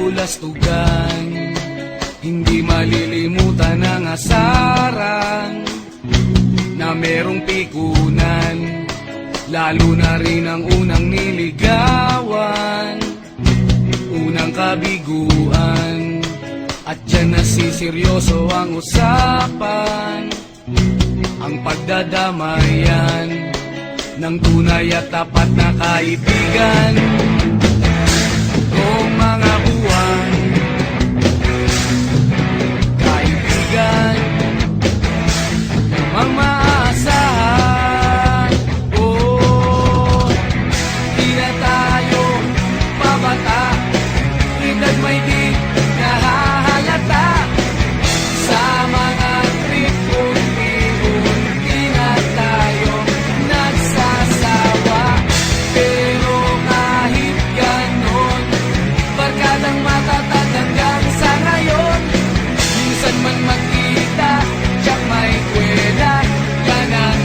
kabulastugan. Hindi malilimutan ang asaran na merong pikunan, lalo na rin ang unang niligawan, unang kabiguan. At dyan nasiseryoso ang usapan, ang pagdadamayan ng tunay at tapat na kaibigan. Kung mga buwan, kaibigan, namang maaasahan. Oh, di na tayo babata, edad may di nahahalata. Sa mga trip, unti-unti na tayo nagsasawa. Pero kahit ganon, barkadang matatag hanggang sa ngayon. Minsan man magkita, tiyak may kwela, yan ang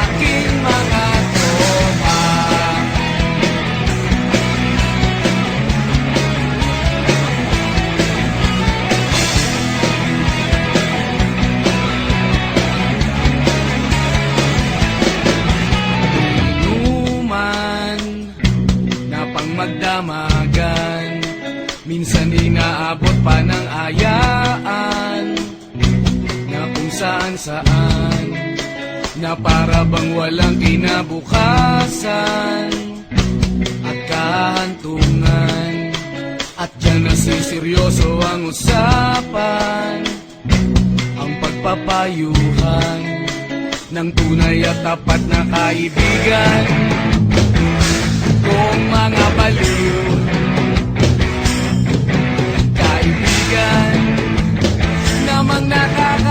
aking mga tropa. Inuman na pang magdamagan, minsan inaabot pa ng ayaan, na kung saan-saan, na para bang walang kinabukasan at kahantungan. At dyan nasiseryoso ang usapan, ang pagpapayuhan ng tunay at tapat na kaibigan. Kung mga baliw, kaibigan, namang nakaka